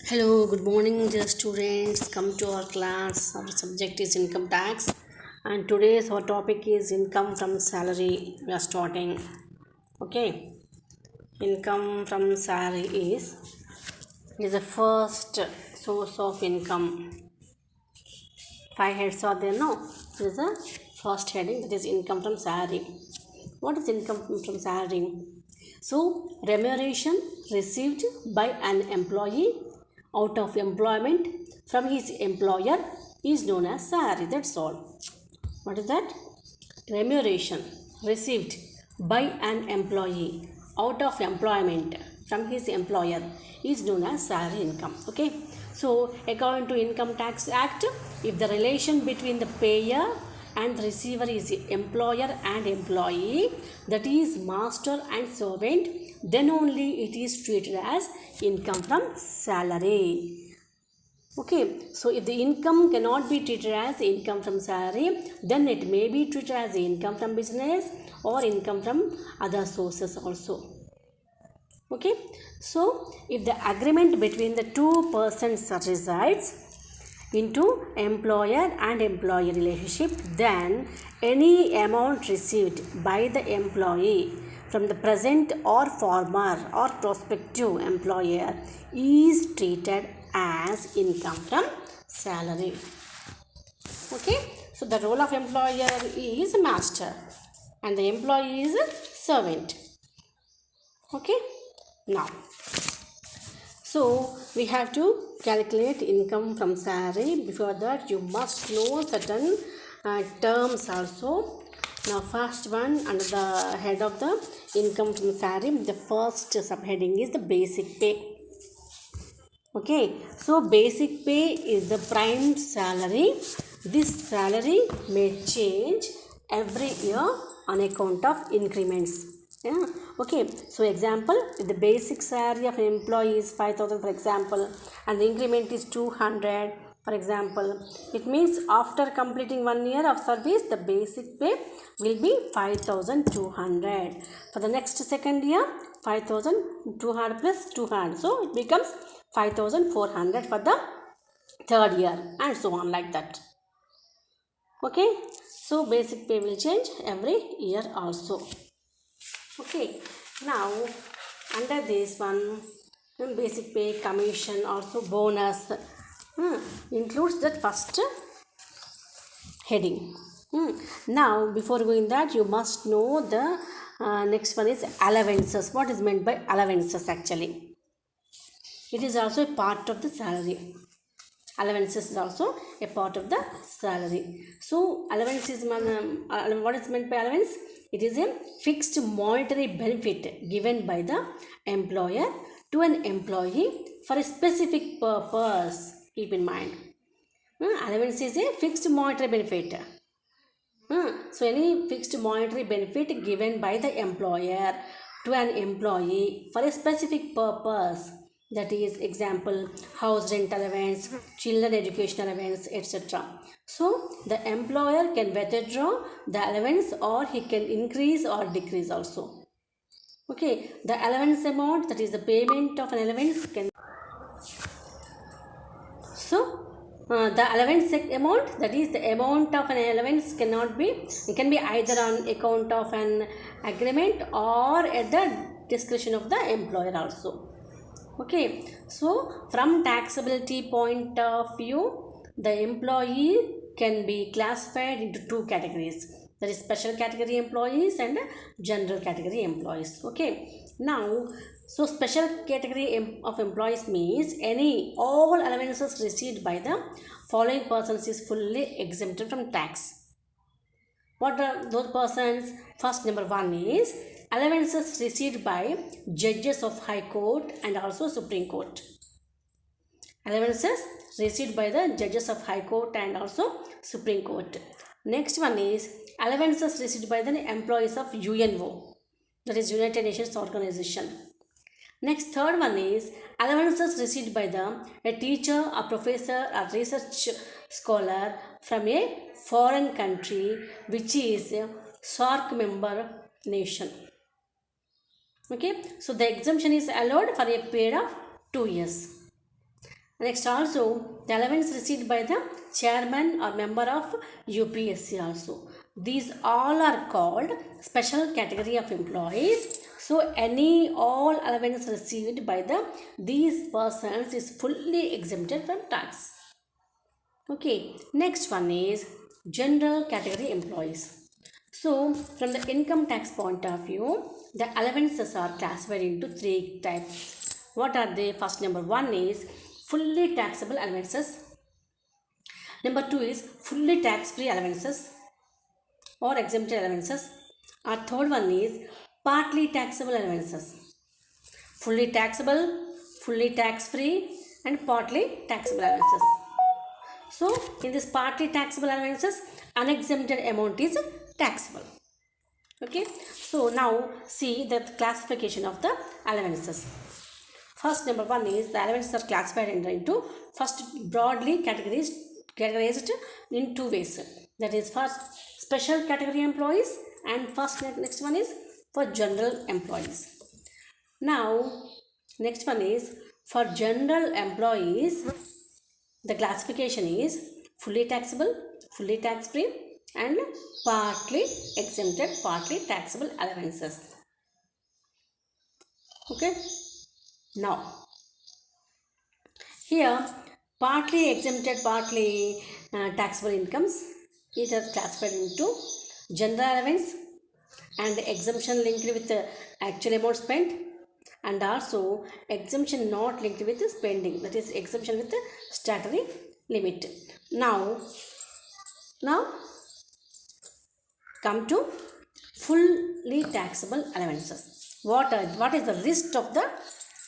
Hello, good morning, dear students. Come to our class. Our subject is income tax, and today's our topic is income from salary. We are starting. Okay, income from salary is the first source of income. Five heads are there. No, this is the first heading, that is income from salary. What is income from salary? So, remuneration received by an employee out of employment from his employer is known as salary. That's all. What is that? Remuneration received by an employee out of employment from his employer is known as salary income. Okay, so according to Income Tax Act, if the relation between the payer and the receiver is employer and employee, that is master and servant, then only it is treated as income from salary. Okay, so if the income cannot be treated as income from salary, then it may be treated as income from business or income from other sources also. Okay, so if the agreement between the two persons resides into employer and employee relationship, then any amount received by the employee from the present or former or prospective employer is treated as income from salary. Okay, so the role of employer is master and the employee is servant. Okay, now so we have to calculate income from salary. Before that, you must know certain terms also. Now, first one, under the head of the income from salary, the first subheading is the basic pay. Okay, so basic pay is the prime salary. This salary may change every year on account of increments. Yeah. Okay, so example, if the basic salary of an employee is 5,000 for example, and the increment is 200 for example, it means after completing 1 year of service, the basic pay will be 5,200. For the next second year, 5,200 plus 200, so it becomes 5,400 for the third year, and so on, like that. Okay, so basic pay will change every year also. Okay, now under this one, basic pay, commission, also bonus, includes that first heading. Now, before going that, you must know the next one is allowances. What is meant by allowances actually? It is also a part of the salary. Allowances is also a part of the salary. So, allowance is what is meant by allowance? It is a fixed monetary benefit given by the employer to an employee for a specific purpose. Keep in mind. Allowance is a fixed monetary benefit. So any fixed monetary benefit given by the employer to an employee for a specific purpose, that is example house rent allowance, children education allowance, etc. So the employer can withdraw the allowance or he can increase or decrease also. Okay, the allowance amount, that is the payment of an allowance, can so the allowance amount, that is the amount of an allowance, cannot be, it can be either on account of an agreement or at the discretion of the employer also. Okay, so from taxability point of view, the employee can be classified into two categories, that is special category employees and general category employees. Okay, now so special category of employees means all allowances received by the following persons is fully exempted from tax. What are those persons? First, number one is allowances received by judges of High Court and also Supreme Court. Allowances received by the judges of High Court and also Supreme Court. Next one is allowances received by the employees of UNO, that is United Nations Organization. Next, third one is allowances received by a teacher, a professor, a research scholar from a foreign country which is a SAARC member nation. Okay, so the exemption is allowed for a period of 2 years. Next also the allowance received by the chairman or member of UPSC also. These all are called special category of employees. So any all allowance received by the these persons is fully exempted from tax. Okay, next one is general category employees. So, from the income tax point of view, the allowances are classified into three types. What are they? First, number one is fully taxable allowances. Number two is fully tax free allowances or exempted allowances. Our third one is partly taxable allowances. Fully taxable, fully tax free, and partly taxable allowances. So, in this partly taxable allowances, unexempted amount is taxable. Okay. So, now see the classification of the allowances. First, number one is the allowances are classified into first broadly categorized in two ways. That is first special category employees and first next one is for general employees. Now, next one is for general employees. The classification is fully taxable, fully tax free, and partly exempted, partly taxable allowances. Okay. Now, here partly exempted, partly taxable incomes, it is classified into general allowance and exemption linked with the actual amount spent, and also exemption not linked with the spending, that is exemption with the statutory limit. Now come to fully taxable allowances. What is the list of the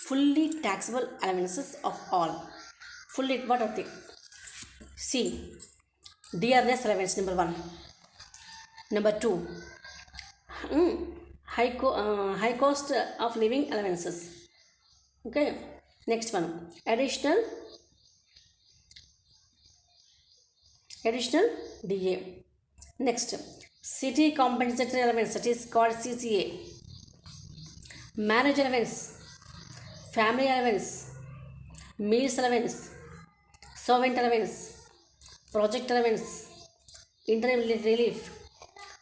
fully taxable allowances of all? Fully, what are they? See, dearness allowance number one. Number two, high cost of living allowances. Okay. Next one, additional DA. Next, city compensatory allowance, that is called CCA. Marriage allowance, family allowance, meals allowance, servant allowance, project allowance, interim relief,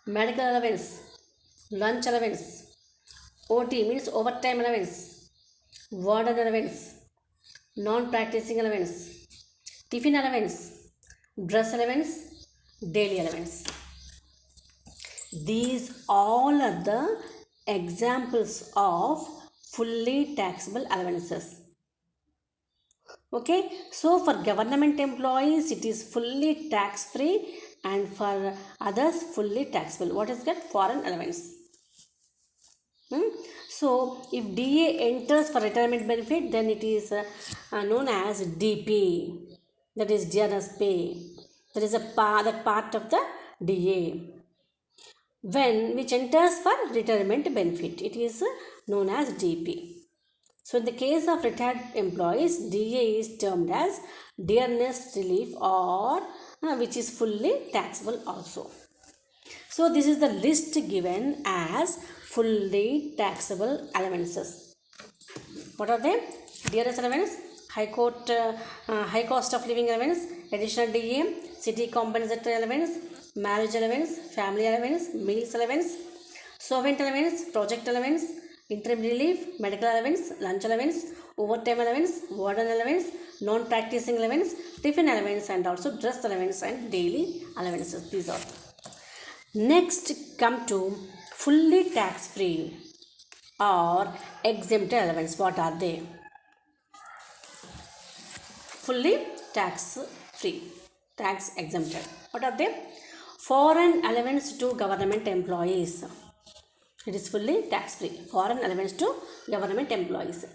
medical allowance, lunch allowance, OT means overtime allowance, warden allowance, non-practicing allowance, tiffin allowance, dress allowance, daily allowance. These all are the examples of fully taxable allowances. Okay, so for government employees it is fully tax free and for others fully taxable. What is that? Foreign allowance. So if DA enters for retirement benefit, then it is known as DP, that is dearness pay. That is that part of the DA. When which enters for retirement benefit, it is known as DP. So in the case of retired employees, DA is termed as dearness relief or which is fully taxable also. So this is the list given as fully taxable allowances. What are they? Dearness allowance, high cost of living allowance, additional DA, city compensatory allowance, marriage allowance, family allowance, meals allowance, servant allowance, project allowance, interim relief, medical allowance, lunch allowance, overtime allowance, warden allowance, non-practicing allowance, tiffin allowance, and also dress allowance and daily allowances. These are. Next, come to fully tax free or exempted allowance. What are they? Fully tax free, tax exempted. What are they? Foreign allowance to government employees. It is fully tax free. Foreign allowance to government employees.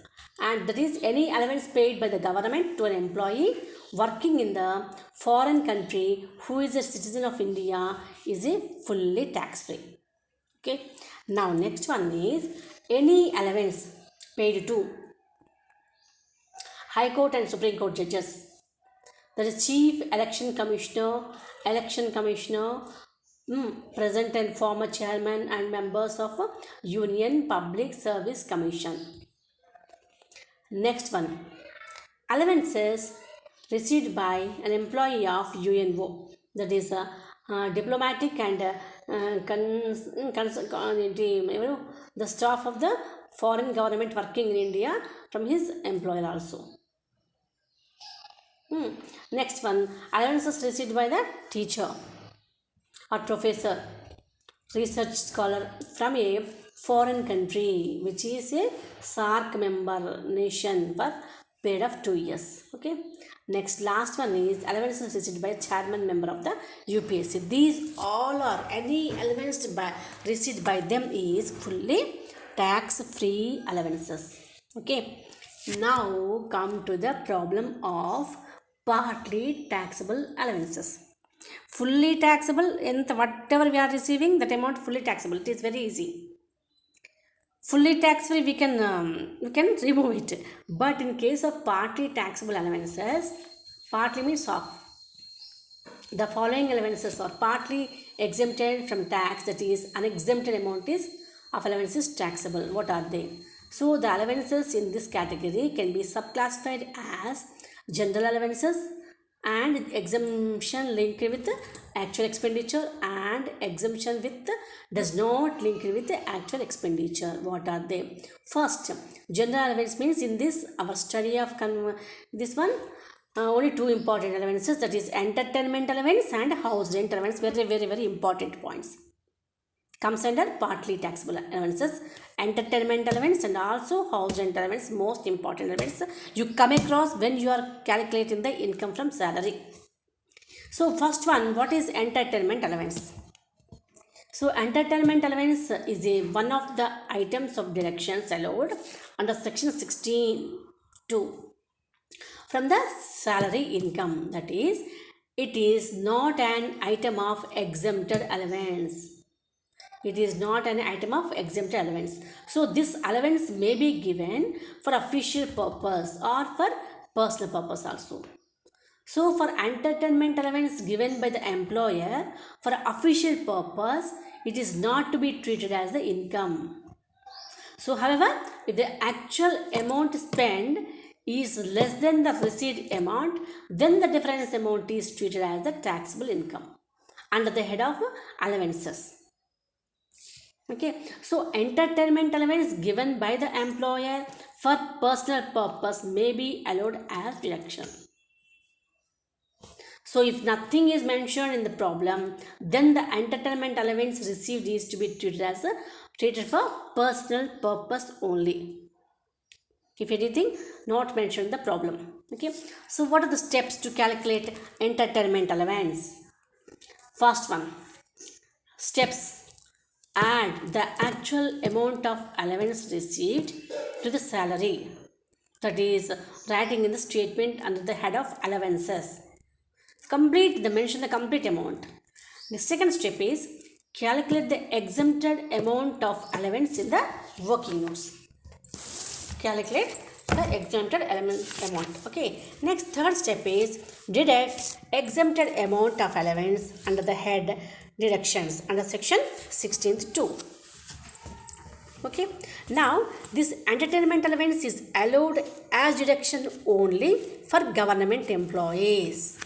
And that is any allowance paid by the government to an employee working in the foreign country who is a citizen of India is a fully tax free. Okay. Now next one is any allowance paid to High Court and Supreme Court judges. That is Chief Election Commissioner, present and former chairman and members of Union Public Service Commission. Next one, allowances received by an employee of UNO, that is diplomatic and the staff of the foreign government working in India from his employer also. Next one, allowances received by the teacher or professor, research scholar from a foreign country which is a SARC member nation for period of 2 years. Okay. Next, last one is allowances received by chairman member of the UPSC. These all are any allowance received by them is fully tax-free allowances. Okay. Now come to the problem of partly taxable allowances. Fully taxable, whatever we are receiving, that amount fully taxable. It is very easy. Fully tax free, we can remove it. But in case of partly taxable allowances, partly means half. The following allowances are partly exempted from tax, that is unexempted amount is of allowance is taxable. What are they? So the allowances in this category can be subclassified as general allowances and exemption linked with actual expenditure and exemption with does not link with the actual expenditure. What are they? First, general allowance means in this our study of this one only two important allowances, that is entertainment allowance and house rent allowance. Very very very important points. Comes under partly taxable allowances, entertainment allowance and also house rent allowance, most important allowance you come across when you are calculating the income from salary. So first one, what is entertainment allowance? So entertainment allowance is one of the items of deductions allowed under section 16(2) from the salary income. That is, it is not an item of exempted allowance. It is not an item of exempted allowance. So this allowance may be given for official purpose or for personal purpose also. So for entertainment allowance given by the employer for official purpose, it is not to be treated as the income. So however, if the actual amount spent is less than the received amount, then the difference amount is treated as the taxable income under the head of allowances. Okay, so entertainment allowance given by the employer for personal purpose may be allowed as deduction. So if nothing is mentioned in the problem, then the entertainment allowance received is to be treated for personal purpose only. If anything not mentioned in the problem. Okay, so what are the steps to calculate entertainment allowance? First one, steps: add the actual amount of allowance received to the salary, that is writing in the statement under the head of allowances. Mention the complete amount. The second step is calculate the exempted amount of allowance in the working notes. Calculate the exempted amount. Okay. Next, third step is deduct exempted amount of allowance under the head deductions under section 16(2). Okay. Now this entertainment allowance is allowed as deduction only for government employees.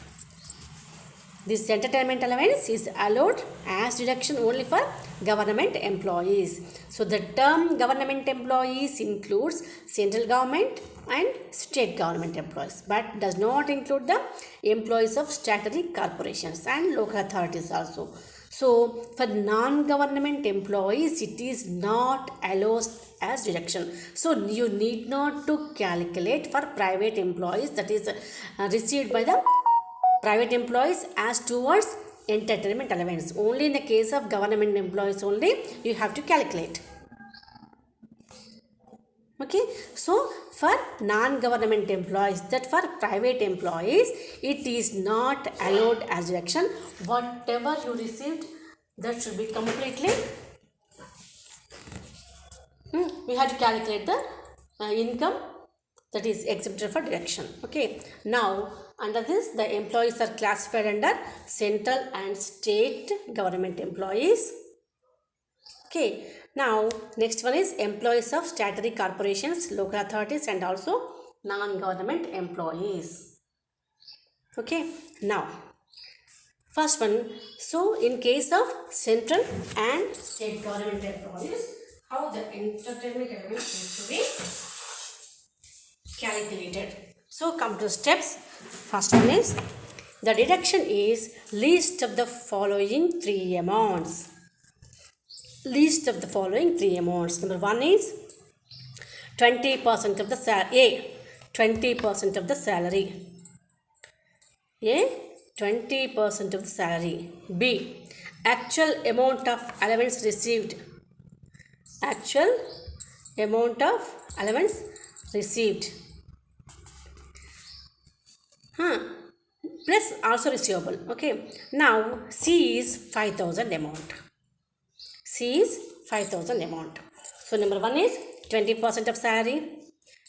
This entertainment allowance is allowed as deduction only for government employees. So the term government employees includes central government and state government employees, but does not include the employees of statutory corporations and local authorities also. So for non-government employees, it is not allowed as deduction. So you need not to calculate for private employees, that is received by the private employees as towards entertainment allowance. Only in the case of government employees only you have to calculate. Okay, so for non-government employees, that for private employees, it is not allowed as deduction. Whatever you received, that should be completely we have to calculate the income that is exempted for deduction. Okay, now under this, the employees are classified under central and state government employees. Okay, now next one is employees of statutory corporations, local authorities and also non-government employees. Okay, now first one. So in case of central and state government employees, how the entertainment element is to be calculated. So come to steps. First one is the deduction is least of the following three amounts. Least of the following three amounts. Number one is 20% of the salary. A, 20% of the salary. A, 20% of the salary. B, actual amount of allowance received. Actual amount of allowance received. Plus also receivable. Okay. Now C is 5,000 amount. C is 5,000 amount. So number one is 20% of salary.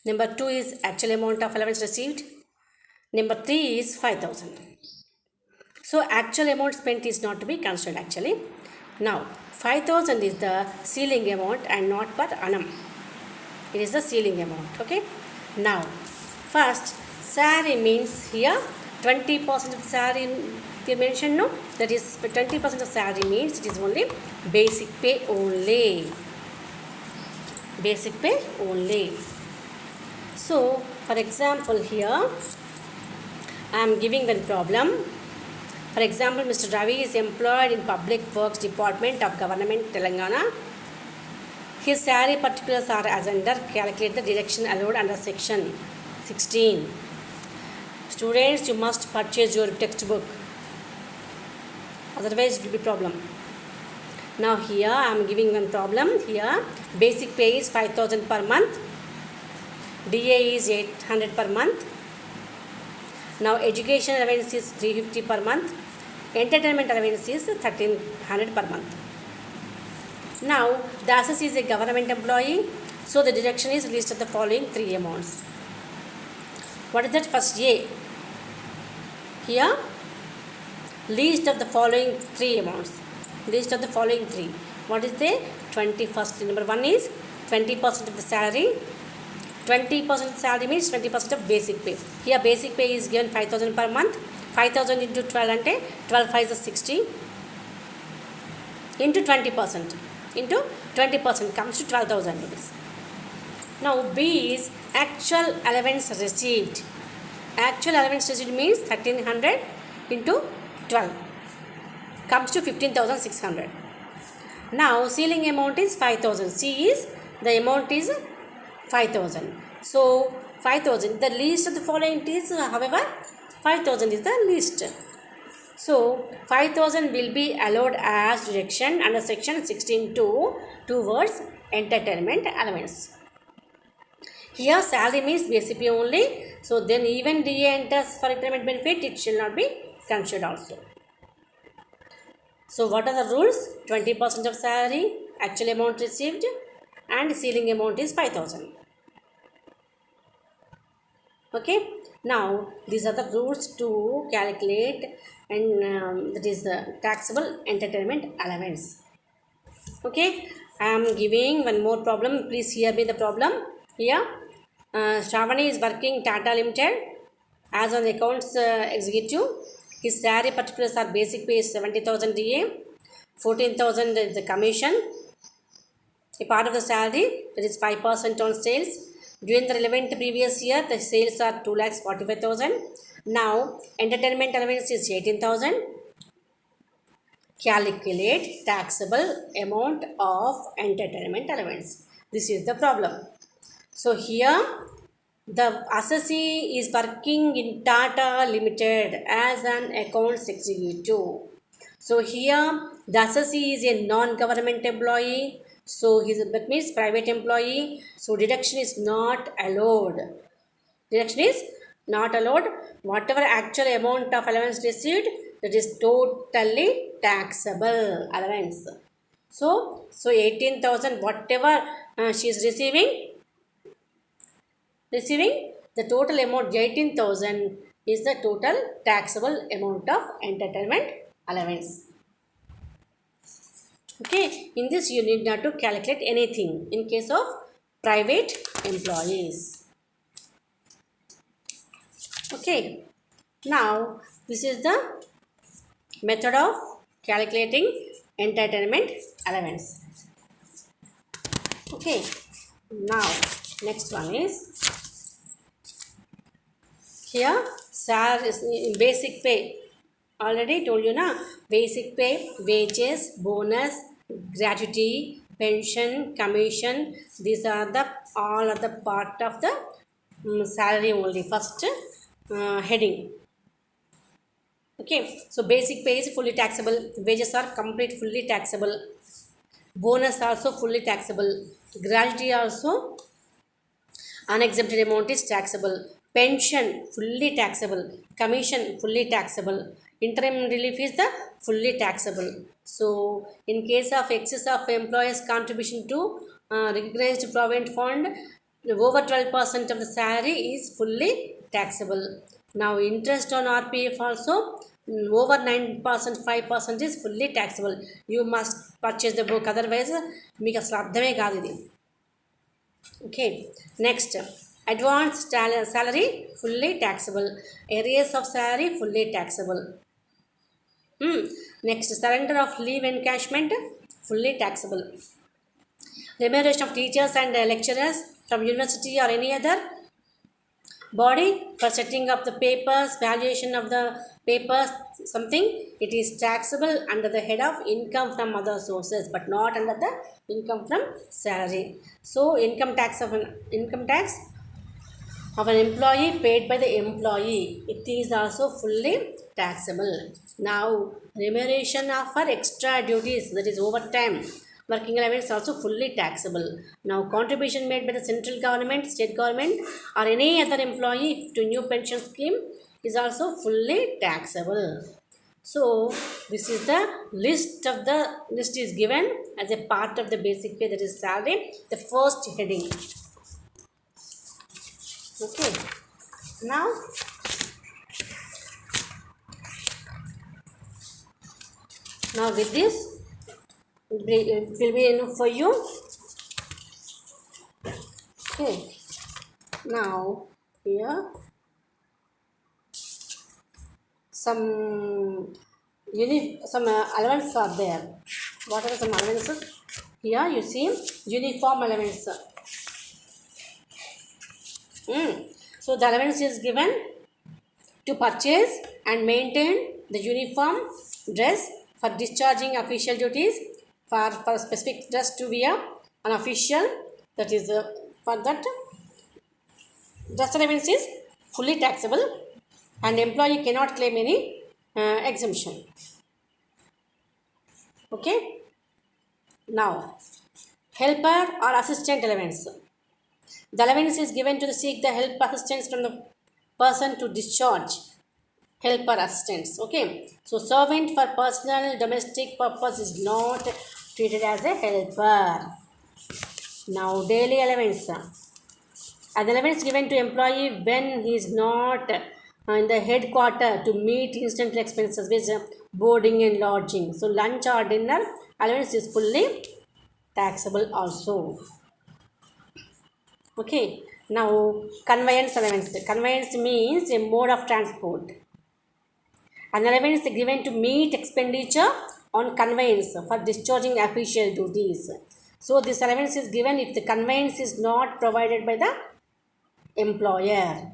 Number two is actual amount of allowance received. Number three is 5,000. So actual amount spent is not to be considered actually. Now 5,000 is the ceiling amount and not per annum. It is the ceiling amount. Okay. Now first salary means here 20% of salary they mentioned, no, that is 20% of salary means it is only basic pay only. Basic pay only. So for example here I am giving one problem. For example, Mr. Ravi is employed in Public Works Department of Government Telangana. His salary particulars are as under. Calculate the deduction allowed under section 16. Students, you must purchase your textbook, otherwise it will be problem. Now here I am giving one problem. Here basic pay is 5,000 per month. DA is 800 per month. Now education allowance is 350 per month. Entertainment allowance is 1,300 per month. Now the assessee is a government employee, so the deduction is least of the following three amounts. What is that? First A. Here least of the following three amounts. Least of the following three. What is the 21st? Number one is 20% of the salary. 20% of salary means 20% of basic pay. Here basic pay is given 5,000 per month. 5,000 into 12 ante 12 5 is 60 into 20%. Into 20% comes to 12,000 rupees. Now B is actual allowance received. Actual allowance received means 1,300 into 12 comes to 15,600. Now ceiling amount is 5,000. C is the amount is 5,000. So 5,000. The least of the following is, however, 5,000 is the least. So 5,000 will be allowed as deduction under section 16(2) towards entertainment allowance. Here salary means basic pay only. So then even DA enters for retirement benefit, it shall not be considered also. So what are the rules? 20% of salary, actual amount received, and ceiling amount is 5,000. Okay. Now these are the rules to calculate and that is the taxable entertainment allowance. Okay. I am giving one more problem. Please hear me the problem. Here Shravani is working Tata Limited as an accounts executive. His salary particulars are basic pay is 70,000 DA, 14,000 is the commission. A part of the salary, that is 5% on sales. During the relevant previous year, the sales are 2,45,000. Now entertainment allowance is 18,000. Calculate taxable amount of entertainment allowance. This is the problem. So here the assessee is working in Tata Limited as an accounts executive. So here the assessee is a non-government employee. So that means private employee. So deduction is not allowed. Deduction is not allowed. Whatever actual amount of allowance received, that is totally taxable allowance. So 18,000 whatever she is receiving the total amount 18,000 is the total taxable amount of entertainment allowance. Okay, in this you need not to calculate anything in case of private employees. Okay, Now, this is the method of calculating entertainment allowance. Okay. Now, next one is here basic pay. Already told you na, basic pay, wages, bonus, gratuity, pension, commission. These are the all of the part of the salary only. First heading. Okay, so basic pay is fully taxable. Wages are complete fully taxable. Bonus also fully taxable. Gratuity also unexempted amount is taxable. Pension fully taxable. Commission fully taxable. Interim relief is the fully taxable. So in case of excess of employers contribution to recognized provident fund, over 12% of the salary is fully taxable. Now interest on RPF also over 9%, 5% is fully taxable. You must purchase the book, otherwise మీకు అసలు అర్థమే కాదు ఇది. Okay, next advanced salary fully taxable. Arrears of salary fully taxable. Next, surrender of leave encashment fully taxable. Remuneration of teachers and lecturers from university or any other body for setting up the papers, valuation of the papers, something, it is taxable under the head of income from other sources, but not under the income from salary. So income tax of an employee paid by the employee, it is also fully taxable. Now remuneration of for extra duties, that is overtime working allowance, is also fully taxable. Now contribution made by the central government, state government or any other employee to new pension scheme is also fully taxable. So this is the list is given as a part of the basic pay, that is salary, the first heading. Okay, now with this it will be enough for you. Okay, now here some allowance are there. What are some allowances? Here you see uniform allowance. So the allowance is given to purchase and maintain the uniform dress for discharging official duties, for specific dress to wear an official, that is for that dress allowance is fully taxable and employee cannot claim any exemption. Okay, now helper or assistant allowance. The allowance is given to seek the help assistance from the person to discharge helper assistance. Okay, so servant for personal domestic purpose is not treated as a helper. Now daily allowance. An allowance given to employee when he is not in the headquarter to meet incidental expenses with boarding and lodging. So lunch or dinner allowance is fully taxable also. Okay, now conveyance allowance. Conveyance means a mode of transport. An allowance is given to meet expenditure on conveyance for discharging official duties. So this allowance is given if the conveyance is not provided by the employer.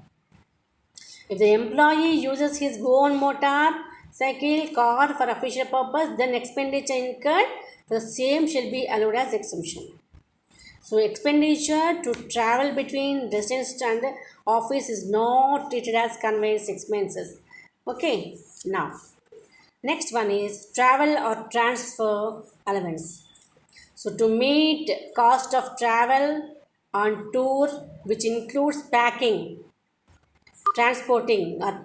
If the employee uses his own motor, cycle, car for official purpose, then expenditure incurred the same shall be allowed as exemption. So expenditure to travel between residence and the office is not treated as conveyance expenses. Okay, now next one is travel or transfer allowance. So to meet cost of travel on tour, which includes packing, transporting or